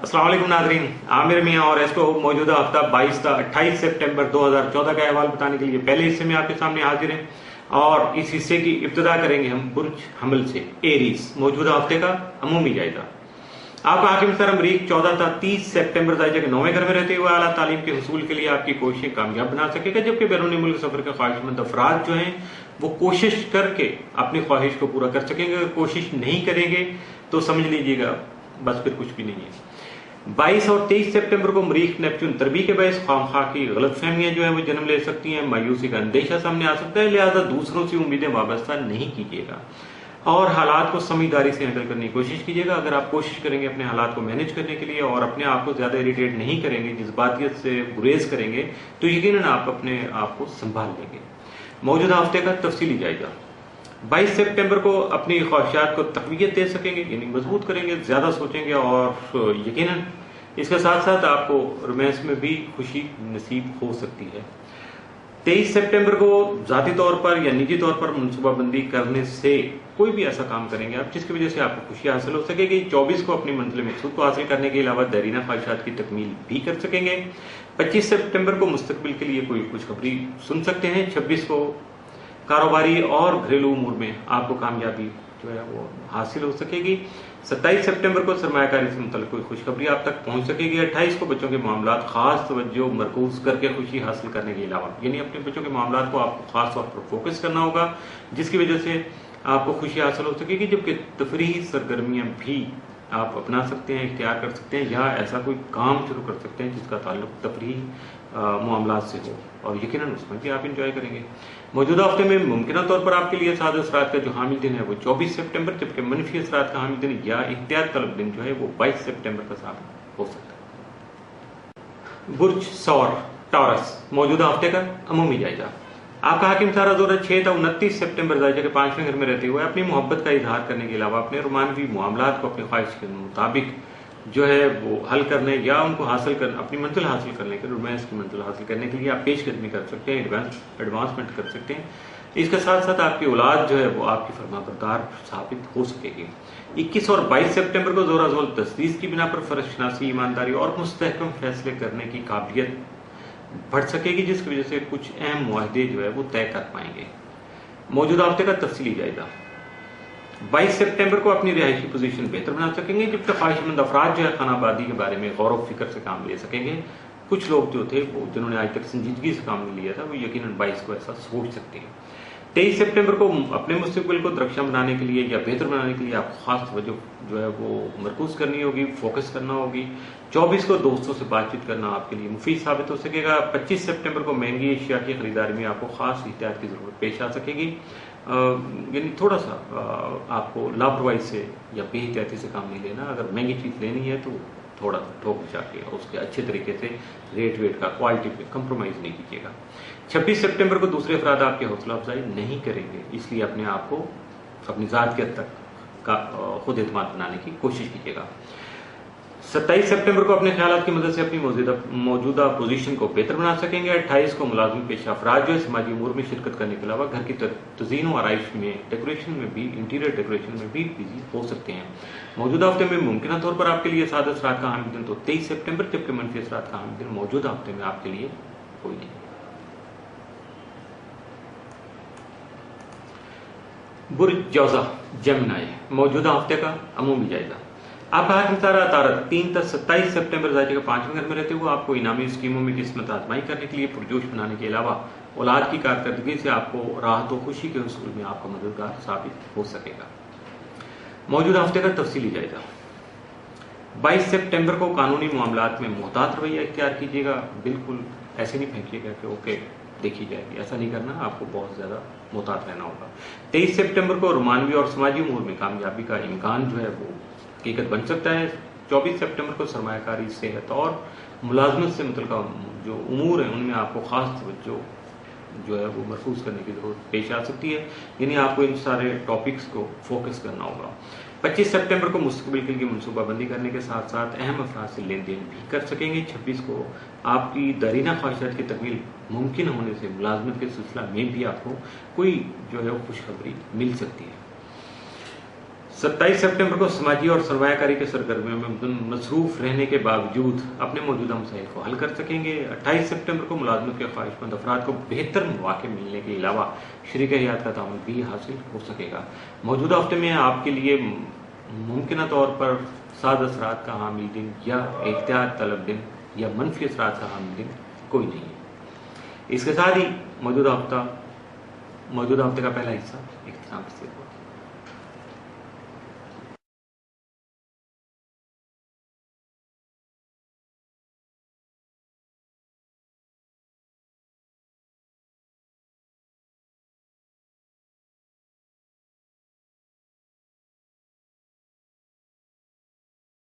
अस्सलाम वालेकुम नाज़रीन, आमिर मियां और एस्ट्रो मौजूदा हफ्ता 28 सितंबर 2014 का अहवाल बताने के लिए पहले हिस्से में आपके सामने हाजिर हैं और इस हिस्से की इब्तिदा करेंगे हम बुर्ज हमल से। एरीज मौजूदा हफ्ते का अमूमी जायजा। आपका हाकिम सर अमरीक 14 था 30 सितंबर जायजा के 9वें घर में रहते हुए आला तालीम के हुसूल के लिए आपकी कोशिशें कामयाब बना सकेगा, जबकि बैरून मुल्क सफर के ख्वाहिशमंद अफराद जो हैं वो कोशिश करके अपनी ख्वाहिश को पूरा कर सकेंगे। अगर कोशिश नहीं करेंगे तो समझ लीजिएगा बस फिर कुछ भी नहीं है। 22 और 23 सितंबर को मरीख नेपच्यून तरबी के बायस खामखा की गलतफहमियां जो है वो जन्म ले सकती हैं, मायूसी का अंदेशा सामने आ सकता है, लिहाजा दूसरों से उम्मीदें वाबस्ता नहीं कीजिएगा और हालात को समझदारी से हैंडल करने की कोशिश कीजिएगा। अगर आप कोशिश करेंगे अपने हालात को मैनेज करने के लिए और अपने आप को ज्यादा इरिटेट नहीं करेंगे, जज्बातियत से गुरेज करेंगे, तो यकीनन आप अपने आप को संभाल लेंगे। मौजूदा हफ्ते का तफसीली जायजा। 22 सितंबर को अपनी ख्वाहिशात को तकवीत दे सकेंगे, यानी मजबूत करेंगे, ज्यादा सोचेंगे और यकीनन इसके साथ साथ आपको रोमांस में भी खुशी नसीब हो सकती है। 23 सितंबर को जाती तौर पर या निजी तौर पर मनसूबाबंदी करने से कोई भी ऐसा काम करेंगे आप जिसकी वजह से आपको खुशी हासिल हो सकेगी। 24 को अपनी मंजिल मकसूद को हासिल करने के अलावा दरीना ख्वाहिशात की तकमील भी कर सकेंगे। 25 सितंबर को मुस्तकबिल के लिए कोई खुशखबरी सुन सकते हैं। 26 को कारोबारी और घरेलू उमूर में आपको कामयाबी जो है वो हासिल हो सकेगी। 27 सितंबर को सरमायाकारी से मुतल्लिक कोई खुशखबरी आप तक पहुंच सकेगी। 28 को बच्चों के मामलात खास तवज्जो मरकूज करके खुशी हासिल करने के अलावा, यानी अपने बच्चों के मामलात को आपको खास तौर पर फोकस करना होगा जिसकी वजह से आपको खुशी हासिल हो सकेगी, जबकि तफरीही सरगर्मियां भी आप अपना सकते हैं, इख्तियार कर सकते हैं या ऐसा कोई काम शुरू कर सकते हैं जिसका ताल्लुक तफरीही मामलात से हो और यकीनन उसमें भी आप इंजॉय करेंगे। मौजूदा हफ्ते में मुमकिन तौर पर आपके लिए साद असरात का जो हामिल दिन है वो 24 सितंबर, जबकि मनफी असरात का हामिल दिन या इख्तियार तलब दिन जो है वो 22 सितंबर का साबित हो सकता है। बुर्ज सौर टॉरस मौजूदा हफ्ते का अमूमी जायजा। आपका हाकिम सारा जोर 6 था 29 सितंबर जायजा के 5वें घर में रहते हुए अपनी मोहब्बत का इजहार करने के अलावा अपने रोमानवी मामलात को अपनी ख्वाहिश के मुताबिक जो है वो हल करने या उनको हासिल करने, अपनी मंजिल हासिल करने के लिए, रोमांस की मंजिल हासिल करने के लिए आप पेशकदमी कर सकते हैं, एडवांसमेंट कर सकते हैं। इसके साथ साथ आपकी औलाद जो है वो आपकी फरमाबरदार साबित हो सकेगी। 21 और 22 सितंबर को जोरा जोर तस्दीस की बिना पर फर्जशनासी, ईमानदारी और मुस्तहकम फैसले करने की काबिलियत बढ़ सकेगी, जिसकी वजह से कुछ अहम मुआहदे जो है वो तय कर पाएंगे। मौजूदा हफ्ते का तफसीली जायजा। 22 सितंबर को अपनी रिहायशी पोजीशन बेहतर बना सकेंगे, जबकि ख्वाहिशमंद अफराद जो है खानाबादी के बारे में गौर व फिक्र से काम ले सकेंगे। कुछ लोग जो थे वो जिन्होंने आज तक संजीदगी से काम नहीं लिया था वो यकीनन 22 को ऐसा सोच सकते हैं। 23 सितंबर को अपने मुस्तकबिल को दरख्शां बनाने के लिए या बेहतर बनाने के लिए आपको खास तवज्जो जो है वो मरकूज करनी होगी, फोकस करना होगी। 24 को दोस्तों से बातचीत करना आपके लिए मुफीद साबित हो सकेगा। 25 सितंबर को महंगी एशिया की खरीदारी में आपको खास एहतियात की जरूरत पेश आ सकेगी, यानी थोड़ा सा आपको लापरवाही से या बेहतियाती से काम नहीं लेना। अगर महंगी चीज लेनी है तो थोड़ा ठोक जाके और उसके अच्छे तरीके से रेट वेट का क्वालिटी पे कंप्रोमाइज नहीं कीजिएगा। 26 सितंबर को दूसरे अफराद आपकी हौसला अफजाई नहीं करेंगे, इसलिए अपने आप को अपनी जात के हद तक का खुद एतमाद बनाने की कोशिश कीजिएगा। 27 सितंबर को अपने ख्यालात की मदद से अपनी मौजूदा पोजीशन को बेहतर बना सकेंगे। 28 को मुलाजिम पेशा अफराद जो है समाजी उमूर में शिरकत करने के अलावा घर की तज़ीन व आराइश में, डेकोरेशन में भी, इंटीरियर डेकोरेशन में भी बिजी हो सकते हैं। मौजूदा हफ्ते में मुमकिन तौर पर आपके लिए साद असरात का हामिल दिन तो 23 सितंबर, जबकि मनफी असरात का हामिल दिन मौजूदा हफ्ते में आपके लिए कोई नहीं। बुर्ज जौजा जेमिनी मौजूदा हफ्ते का अमूमी जायजा। आपका हाकिम तारा तारक 3 तक 27 सितंबर जायजे के 5वें घर में रहते हुए आपको इनामी स्कीमों में किस्मत आजमाई करने के लिए पुरजोश बनाने के अलावा औलाद की कारकर्दगी से आपको राहत और खुशी के हुसूल में आपका मददगार साबित हो सकेगा। मौजूदा हफ्ते का तफसीली जायजा। 22 सितंबर को कानूनी मामलात में मोहतात रवैया इख्तियार कीजिएगा। बिल्कुल ऐसे नहीं फेंकिएगा कि ओके देखी जाएगी, ऐसा नहीं करना, आपको बहुत ज्यादा मोहतात रहना होगा। 23 सितंबर को रोमानवी और समाजी उमूर में कामयाबी का इम्कान जो है वो हकीकत बन सकता है। 24 सितंबर को सरमायाकारी, सेहत और मुलाजमत से मुतल्लिका जो उमूर हैं उनमें आपको खास तवज्जो जो है वो महफूज करने की जरूरत पेश आ सकती है, यानी आपको इन सारे टॉपिक्स को फोकस करना होगा। 25 सितंबर को मुस्तकबिल के लिए मनसूबाबंदी करने के साथ साथ अहम अफराद से लेन देन भी कर सकेंगे। 26 को आपकी दरीना ख्वाहिशात की तकमील मुमकिन होने से मुलाजमत के सिलसिला में भी आपको कोई जो है वो खुशखबरी मिल सकती है। 27 सितंबर को समाजी और सरमायाकारी के सरगर्मियों में मसरूफ रहने के बावजूद अपने मौजूदा मसाइल को हल कर सकेंगे। 28 सितंबर को मुलाजमत के ख्वाहिशमंद अफराद को बेहतर मौके मिलने के अलावा शरीक हयात का तामुल भी हासिल हो सकेगा। मौजूदा हफ्ते में आपके लिए मुमकिन तौर पर साद असरात का हामिल दिन या एहतियात तलब दिन या मनफी असरात का हामिल दिन कोई नहीं है। इसके साथ ही मौजूदा हफ्ते का पहला हिस्सा इख्तिताम से हुआ।